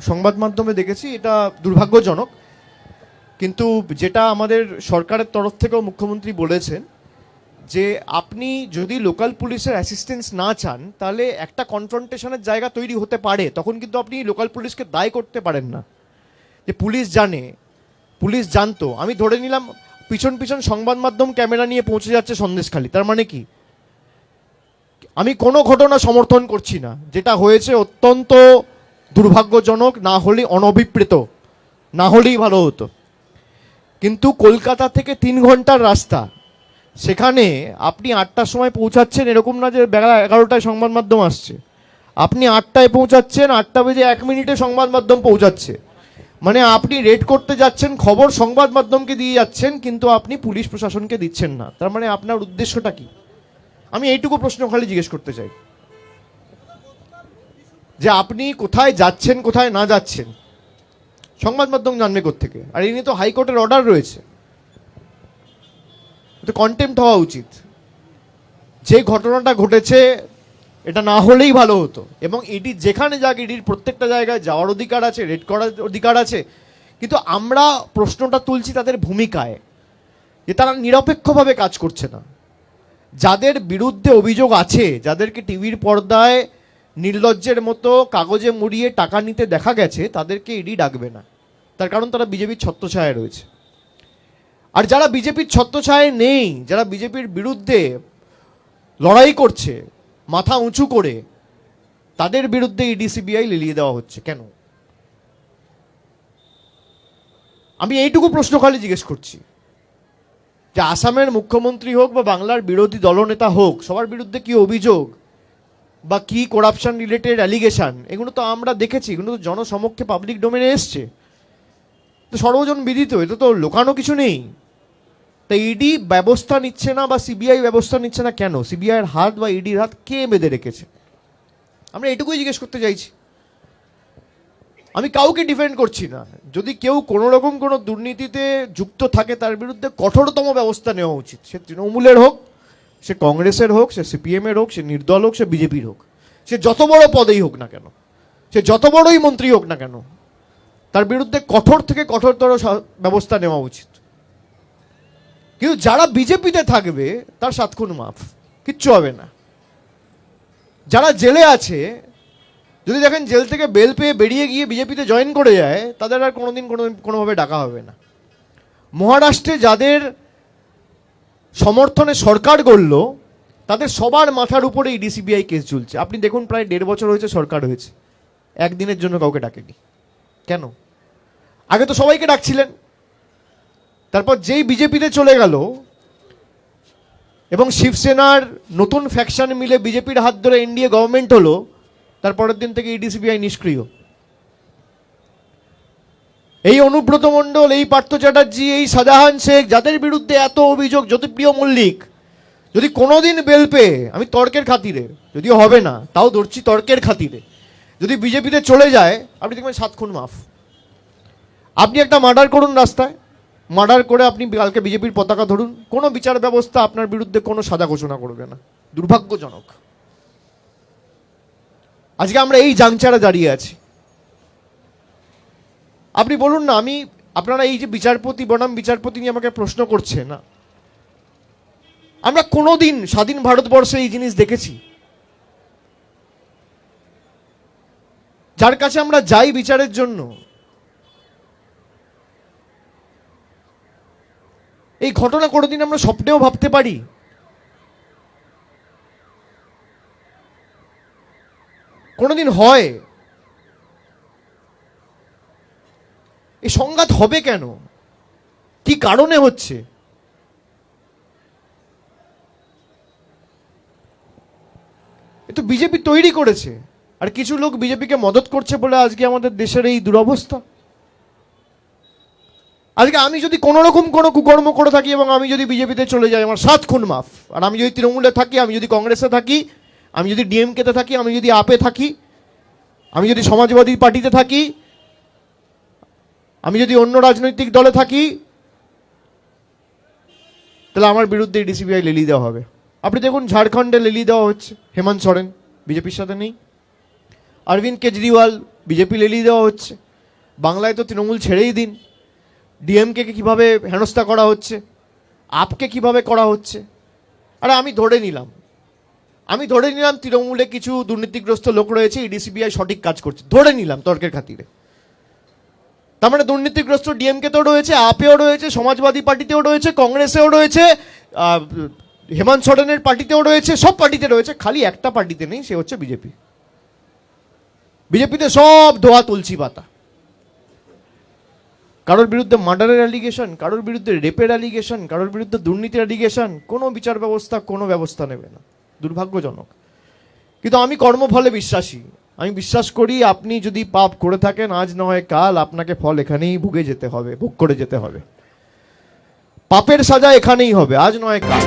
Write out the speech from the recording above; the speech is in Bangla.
সংবাদ মাধ্যমে দেখেছি, এটা দুর্ভাগ্যজনক। কিন্তু যেটা আমাদের সরকারের তরফ থেকেও মুখ্যমন্ত্রী বলেছেন যে আপনি যদি লোকাল পুলিশের অ্যাসিস্ট্যান্স না চান তাহলে একটা কনফ্রন্টেশনের জায়গা তৈরি হতে পারে, তখন কিন্তু আপনি লোকাল পুলিশকে দায় করতে পারেন না যে পুলিশ জানে, পুলিশ জানতো। আমি ধরে নিলাম পিছন পিছন সংবাদ মাধ্যম ক্যামেরা নিয়ে পৌঁছে যাচ্ছে সন্দেশখালী, তার মানে কি? আমি কোনো ঘটনা সমর্থন করছি না, যেটা হয়েছে অত্যন্ত দুর্ভাগ্যজনক, না হলে অনভিপ্রেত, না হলেই ভালো হতো। কিন্তু কলকাতা থেকে 3 ঘন্টার রাস্তা, সেখানে আপনি 8টার সময় পৌঁছাচ্ছেন, এরকম না যে বেলা 11টায় সংবাদ মাধ্যম আসছে। আপনি 8টায় পৌঁছাচ্ছেন, 8টা বেজে 1 মিনিটে সংবাদ মাধ্যম পৌঁছাচ্ছে। মানে আপনি রেড করতে যাচ্ছেন, খবর সংবাদ মাধ্যমকে দিয়ে যাচ্ছেন, কিন্তু আপনি পুলিশ প্রশাসনকে দিচ্ছেন না। তার মানে আপনার উদ্দেশ্যটা কি? আমি এইটুকু প্রশ্ন খালি জিজ্ঞেস করতে চাই যে আপনি কোথায় যাচ্ছেন, কোথায় না যাচ্ছেন সংবাদ মাধ্যম জানবে কোত্থেকে? আর এই নিয়ে তো হাইকোর্টের অর্ডার রয়েছে, তো কন্টেম্প্ট হওয়া উচিত। যে ঘটনাটা ঘটেছে এটা না হলেই ভালো হতো, এবং ইডি যেখানে যাক, ইডির প্রত্যেকটা জায়গায় যাওয়ার অধিকার আছে, রেড করার অধিকার আছে। কিন্তু আমরা প্রশ্নটা তুলছি তাদের ভূমিকায়, যে তারা নিরপেক্ষভাবে কাজ করছে না। যাদের বিরুদ্ধে অভিযোগ আছে, যাদেরকে টিভির পর্দায় নির্লজ্জের মতো কাগজে মুড়িয়ে টাকা নিতে দেখা গেছে, তাদেরকে ইডি ডাকবে না। তার কারণ তারা বিজেপির ছত্রছায়ায় রয়েছে। আর যারা বিজেপির ছত্রছায়ায় নেই, যারা বিজেপির বিরুদ্ধে লড়াই করছে মাথা উঁচু করে, তাদের বিরুদ্ধে ইডি সিবিআই লেলিয়ে দেওয়া হচ্ছে কেন? আমি এইটুকু প্রশ্ন খালি জিজ্ঞেস করছি যে আসামের মুখ্যমন্ত্রী হোক বা বাংলার বিরোধী দলনেতা হোক, সবার বিরুদ্ধে কি অভিযোগ বা কি করাপশন রিলেটেড অ্যালিগেশন, এগুলো তো আমরা দেখেছি, এগুলো তো জনসমক্ষে পাবলিক ডোমেনে এসছে, তো সর্বজন বিদিত, এটা তো লোকানো কিছু নেই। তা ইডি ব্যবস্থা নিচ্ছে না বা সিবিআই ব্যবস্থা নিচ্ছে না কেন? সিবিআইয়ের হাত বা ইডির হাত কে বেঁধে রেখেছে? আমরা এটুকুই জিজ্ঞেস করতে চাইছি। আমি কাউকে ডিফেন্ড করছি না। যদি কেউ কোনো রকম কোনো দুর্নীতিতে যুক্ত থাকে, তার বিরুদ্ধে কঠোরতম ব্যবস্থা নেওয়া উচিত। সে তৃণমূলের হোক, সে কংগ্রেসের হোক, সে সিপিএমের হোক, সে নির্দল হোক, সে বিজেপির হোক, সে যত বড় পদেই হোক না কেন, সে যত বড়ই মন্ত্রী হোক না কেন, তার বিরুদ্ধে কঠোর থেকে কঠোরতর ব্যবস্থা নেওয়া উচিত। কিন্তু যারা বিজেপিতে থাকবে তার 7 খুন মাফ, কিচ্ছু হবে না। যারা জেলে আছে, যদি দেখেন জেল থেকে বেল পেয়ে বেরিয়ে গিয়ে বিজেপিতে জয়েন করে যায়, তাদের আর কোনোদিন কোনোভাবে ডাকা হবে না। মহারাষ্ট্রে যাদের সমর্থনে সরকার গড়ল, তাদের সবার মাথার উপরে ইডি সিবিআই কেস ঝুলছে। আপনি দেখুন, প্রায় 1.5 বছর হয়েছে সরকার হয়েছে, একদিনের জন্য কাউকে ডাকেনি। কেন? আগে তো সবাইকে ডাকছিলেন। তারপর যেই বিজেপিতে চলে গেল এবং শিবসেনার নতুন ফ্যাকশন মিলে বিজেপির হাত ধরে এনডিএ গভর্নমেন্ট হলো, তারপরের দিন থেকে ইডি সিবিআই নিষ্ক্রিয়। এই অনুব্রত মণ্ডল, এই পার্থ চ্যাটার্জি, এই শাহজাহান শেখ, যাদের বিরুদ্ধে এত অভিযোগ, জ্যোতিপ্রিয় মল্লিক, যদি কোনোদিন বেল পেয়ে, আমি তর্কের খাতিরে, যদিও হবে না তাও ধরছি তর্কের খাতিরে, যদি বিজেপিতে চলে যায়, আপনি দেখবেন 7 খুন মাফ। আপনি একটা মার্ডার করুন রাস্তায়, মার্ডার করে আপনি কালকে বিজেপির পতাকা ধরুন, কোনো বিচার ব্যবস্থা আপনার বিরুদ্ধে কোনো সাজা ঘোষণা করবে না। দুর্ভাগ্যজনক। আজকে আমরা এই জাংচারে দাঁড়িয়ে আছি। আপনি বলুন না, আপনারা এই যে বিচারপতি বনাম বিচারপতি নিয়ে আমাকে প্রশ্ন করছে না, আমরা কোনোদিন স্বাধীন ভারতবর্ষে এই জিনিস দেখেছি? যার কাছে আমরা যাই বিচারের জন্য, এই ঘটনা কোনোদিন আমরা স্বপ্নেও ভাবতে পারি? কোনোদিন হয়? এই সংঘাত হবে কেন? কি কারণে হচ্ছে? এ তো বিজেপি তৈরি করেছে, আর কিছু লোক বিজেপিকে মদত করছে বলে আজকে আমাদের দেশের এই দুরবস্থা। আজকে আমি যদি কোনো রকম কোনো কুকর্ম করে থাকি এবং আমি যদি বিজেপিতে চলে যাই, আমার 7 খুন মাফ। আর আমি যদি তৃণমূলে থাকি, আমি যদি কংগ্রেসে থাকি, আমি যদি ডিএমকেতে থাকি, আমি যদি আপে থাকি, আমি যদি সমাজবাদী পার্টিতে থাকি, আমি যদি অন্য রাজনৈতিক দলে থাকি, তাহলে আমার বিরুদ্ধে ইডি সিবিআই লেলিয়ে দেওয়া হবে। আপনি দেখুন ঝাড়খণ্ডে লেলিয়ে দেওয়া হচ্ছে, হেমন্ত সোরেন বিজেপির সাথে নেই। অরবিন্দ কেজরিওয়াল বিজেপি লেলিয়ে দেওয়া হচ্ছে, বাংলায় তো তৃণমূল ছেড়েই দিন, ডিএমকে কীভাবে হেনস্থা করা হচ্ছে, আপকে কিভাবে করা হচ্ছে। আরে আমি ধরে নিলাম তৃণমূলে কিছু দুর্নীতিগ্রস্ত লোক রয়েছে, ইডি সিবিআই সঠিক কাজ করছে, ধরে নিলাম তর্কের খাতিরে। তার মানে দুর্নীতিগ্রস্ত ডিএমকে তেও রয়েছে, আপেও রয়েছে, সমাজবাদী পার্টিতেও রয়েছে, কংগ্রেসেও রয়েছে, হেমন্ত সোরেনের পার্টিতেও রয়েছে, সব পার্টিতে রয়েছে, খালি একটা পার্টিতে নেই, সে হচ্ছে বিজেপি। বিজেপিতে সব ধোয়া তুলসী পাতা। কারোর বিরুদ্ধে মার্ডারের অ্যালিগেশন, কারোর বিরুদ্ধে রেপের অ্যালিগেশন, কারোর বিরুদ্ধে দুর্নীতির অ্যালিগেশন, কোনো বিচার ব্যবস্থা কোনো ব্যবস্থা নেবে না। দুর্ভাগ্যজনক। কিন্তু আমি কর্মফলে বিশ্বাসী। আমি বিশ্বাস করি আপনি যদি পাপ করে থাকেন, আজ নয় কাল আপনাকে ফল এখানেই ভুগে যেতে হবে, ভোগ করে যেতে হবে। পাপের সাজা এখানেই হবে, আজ নয় কাল।